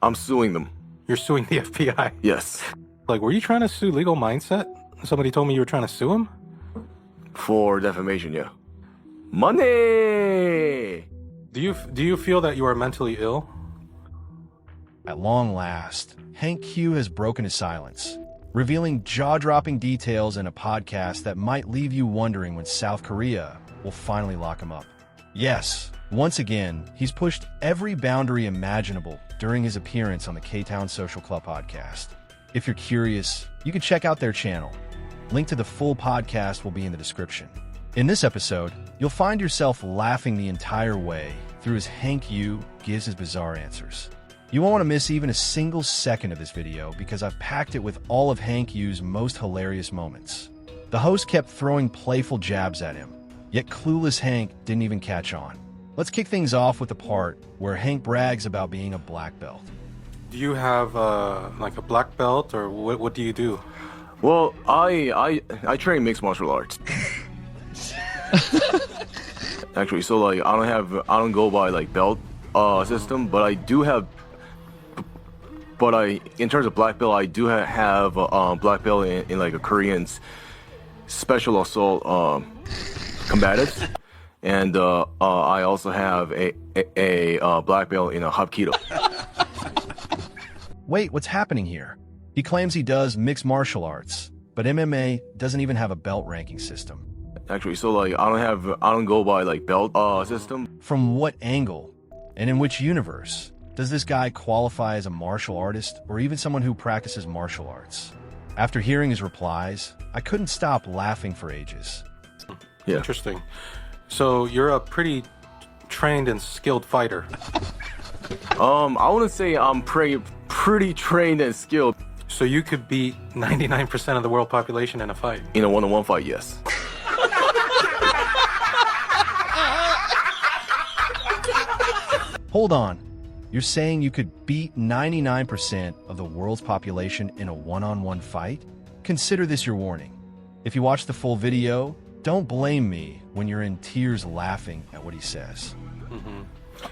I'm suing them. You're suing the FBI? Yes. Like, were you trying to sue Legal Mindset? Somebody told me you were trying to sue him? For defamation, yeah. Money! Do you feel that you are mentally ill? At long last, Hank Q has broken his silence, revealing jaw-dropping details in a podcast that might leave you wondering when South Korea will finally lock him up. Yes, once again, he's pushed every boundary imaginable during his appearance on the K-Town Social Club podcast. If you're curious, you can check out their channel. Link to the full podcast will be in the description. In this episode, you'll find yourself laughing the entire way through as Hank Yu gives his bizarre answers. You won't want to miss even a single second of this video because I've packed it with all of Hank Yu's most hilarious moments. The host kept throwing playful jabs at him, yet clueless Hank didn't even catch on. Let's kick things off with the part where Hank brags about being a black belt. Do you have like a black belt, or what do you do? Well, I train mixed martial arts. Actually, so like I don't go by like belt system, but I do have. But in terms of black belt, I do have a black belt in like a Korean special assault combatives, and I also have a black belt in a Hapkido. Wait, what's happening here? He claims he does mixed martial arts, but MMA doesn't even have a belt ranking system. Actually, so like I don't go by like belt system. From what angle, and in which universe, does this guy qualify as a martial artist or even someone who practices martial arts? After hearing his replies, I couldn't stop laughing for ages. Yeah. Interesting. So you're a pretty trained and skilled fighter. I wouldn't say I'm pretty trained and skilled. So you could beat 99% of the world population in a fight? In a one-on-one fight, yes. Hold on. You're saying you could beat 99% of the world's population in a one-on-one fight? Consider this your warning. If you watch the full video, don't blame me when you're in tears laughing at what he says. Mm-hmm.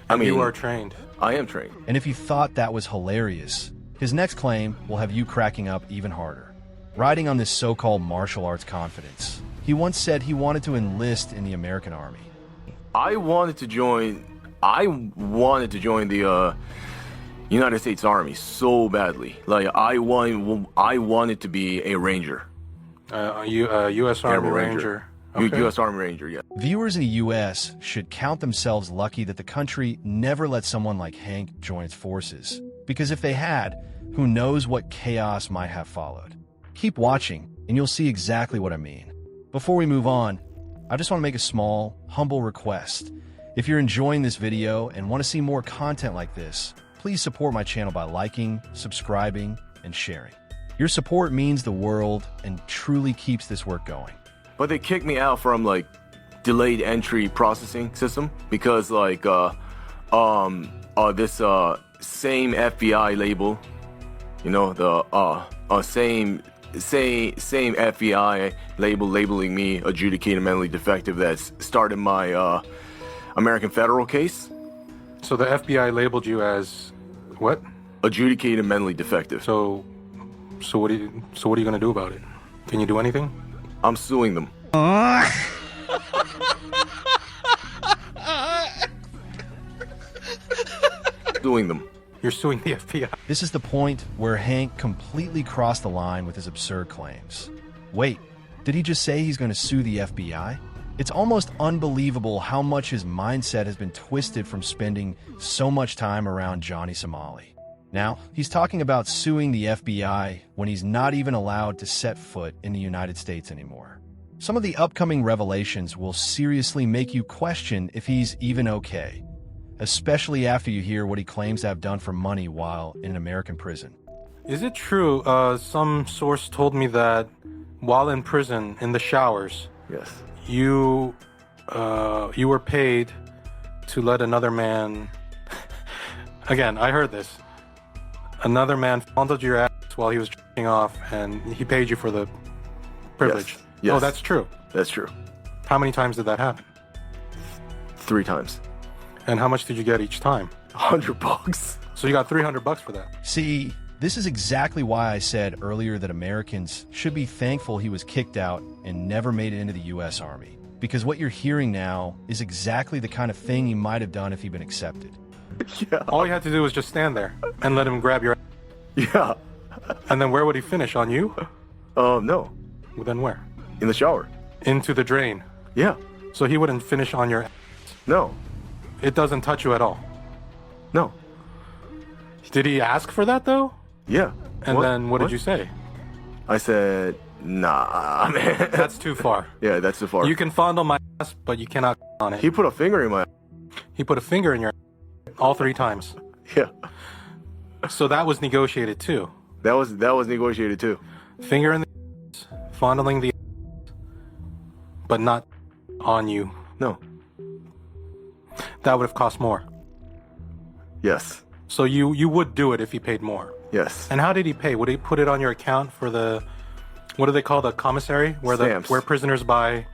I mean, you are trained. I am trained. And if you thought that was hilarious, his next claim will have you cracking up even harder. Riding on this so-called martial arts confidence, he once said he wanted to enlist in the American Army. I wanted to join the United States Army so badly. Like I wanted to be a Ranger. U.S. Army Ranger. Okay. U.S. Army Ranger, yeah. Viewers in the U.S. should count themselves lucky that the country never let someone like Hank join its forces. Because if they had, who knows what chaos might have followed. Keep watching, and you'll see exactly what I mean. Before we move on, I just want to make a small, humble request. If you're enjoying this video and want to see more content like this, please support my channel by liking, subscribing, and sharing. Your support means the world and truly keeps this work going. But they kicked me out from like delayed entry processing system because like this same FBI label, you know, the same FBI label labeling me adjudicated mentally defective that's started my American federal case. So the FBI labeled you as what? Adjudicated mentally defective. So what are you gonna do about it? Can you do anything? I'm suing them. Suing them. You're suing the FBI. This is the point where Hank completely crossed the line with his absurd claims. Wait, did he just say he's going to sue the FBI? It's almost unbelievable how much his mindset has been twisted from spending so much time around Johnny Somali. Now, he's talking about suing the FBI when he's not even allowed to set foot in the United States anymore. Some of the upcoming revelations will seriously make you question if he's even okay, especially after you hear what he claims to have done for money while in an American prison. Is it true, some source told me that while in prison, in the showers, Yes. you were paid to let another man... Again, I heard this. Another man fondled your ass while he was jerking off, and he paid you for the privilege. Yes. Oh, that's true. That's true. How many times did that happen? 3 times. And how much did you get each time? $100. So you got $300 for that. See, this is exactly why I said earlier that Americans should be thankful he was kicked out and never made it into the U.S. Army. Because what you're hearing now is exactly the kind of thing he might have done if he'd been accepted. Yeah. All you had to do was just stand there and let him grab your. Yeah. And then where would he finish? On you? No. Well, then where? In the shower. Into the drain. Yeah. So he wouldn't finish on your. No. It doesn't touch you at all. No. Did he ask for that though? Yeah. And then what did you say? I said, nah, man. That's too far. Yeah, that's too far. You can fondle my ass, but you cannot on it. He put a finger in my. He put a finger in your all 3 times. Yeah. So that was negotiated too. That was negotiated too. Finger in the ass, fondling the ass, but not on you. No. That would have cost more. Yes. So you would do it if he paid more. Yes. And how did he pay? Would he put it on your account for the, what do they call the commissary? Stamps. Where prisoners buy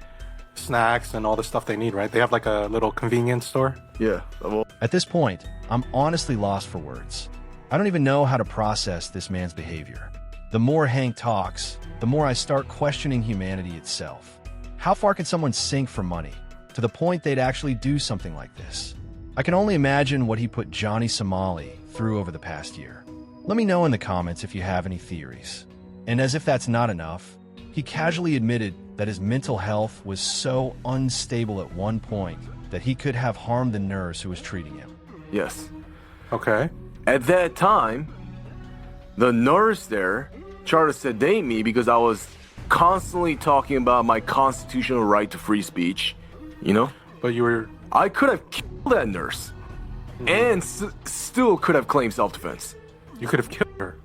snacks and all the stuff they need, right? They have like a little convenience store. Yeah. Well, At this point, I'm honestly lost for words. I don't even know how to process this man's behavior. The more Hank talks, the more I start questioning humanity itself. How far can someone sink for money, to the point they'd actually do something like this? I can only imagine what he put Johnny Somali through over the past year. Let me know in the comments if you have any theories. And as if that's not enough, he casually admitted that his mental health was so unstable at one point that he could have harmed the nurse who was treating him. yes. Okay. At that time, the nurse there tried to sedate me because I was constantly talking about my constitutional right to free speech, you know? But you were, I could have killed that nurse and still could have claimed self-defense. you could have killed her.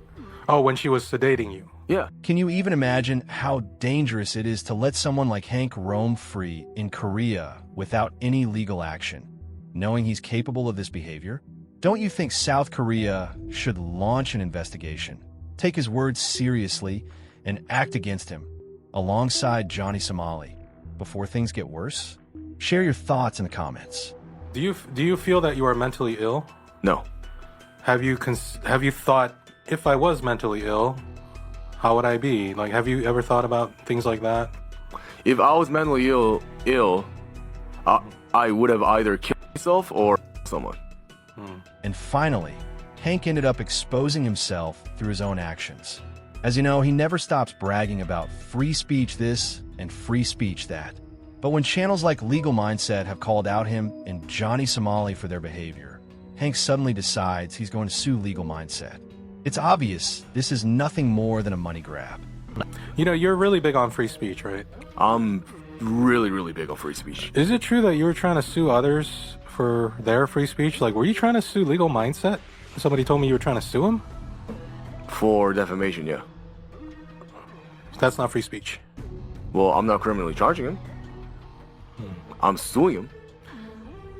Oh, when she was sedating you. Yeah. Can you even imagine how dangerous it is to let someone like Hank roam free in Korea without any legal action, knowing he's capable of this behavior? Don't you think South Korea should launch an investigation, take his words seriously, and act against him, alongside Johnny Somali, before things get worse? Share your thoughts in the comments. Do you feel that you are mentally ill? No. Have you thought, if I was mentally ill, how would I be? Like, have you ever thought about things like that? If I was mentally ill, I would have either killed myself or someone. And finally, Hank ended up exposing himself through his own actions. As you know, he never stops bragging about free speech this and free speech that. But when channels like Legal Mindset have called out him and Johnny Somali for their behavior, Hank suddenly decides he's going to sue Legal Mindset. It's obvious this is nothing more than a money grab. You know, you're really big on free speech, right? I'm really, really big on free speech. Is it true that you were trying to sue others for their free speech? Like, were you trying to sue Legal Mindset? Somebody told me you were trying to sue him? For defamation, yeah. That's not free speech. Well, I'm not criminally charging him. I'm suing him.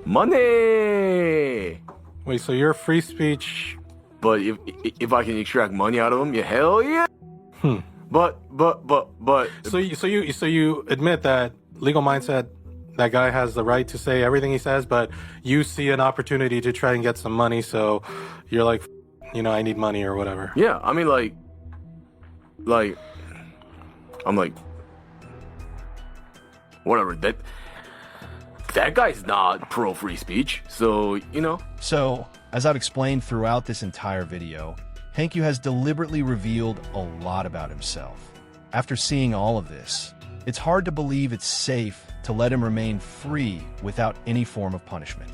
Money! Wait, so your free speech... But if I can extract money out of him, yeah, hell yeah. But. So you admit that Legal Mindset, that guy has the right to say everything he says, but you see an opportunity to try and get some money, so you're like, you know, I need money or whatever. Yeah, I mean, like, I'm like, whatever. That guy's not pro free speech, so you know. So, as I've explained throughout this entire video, Hanku has deliberately revealed a lot about himself. After seeing all of this, it's hard to believe it's safe to let him remain free without any form of punishment.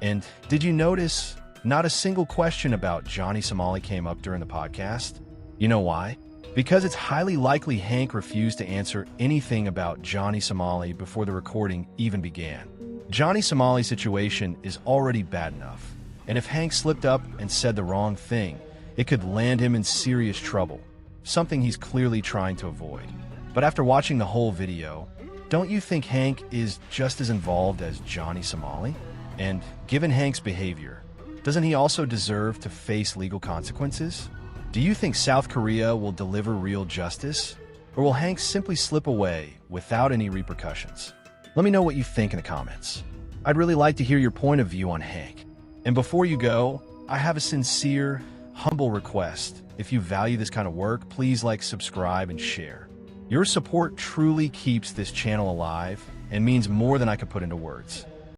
And did you notice not a single question about Johnny Somali came up during the podcast? You know why? Because it's highly likely Hank refused to answer anything about Johnny Somali before the recording even began. Johnny Somali's situation is already bad enough, and if Hank slipped up and said the wrong thing, it could land him in serious trouble, something he's clearly trying to avoid. But after watching the whole video, don't you think Hank is just as involved as Johnny Somali? And given Hank's behavior, doesn't he also deserve to face legal consequences? Do you think South Korea will deliver real justice? Or will Hank simply slip away without any repercussions? Let me know what you think in the comments. I'd really like to hear your point of view on Hank. And before you go, I have a sincere, humble request. If you value this kind of work, please like, subscribe, and share. Your support truly keeps this channel alive and means more than I could put into words.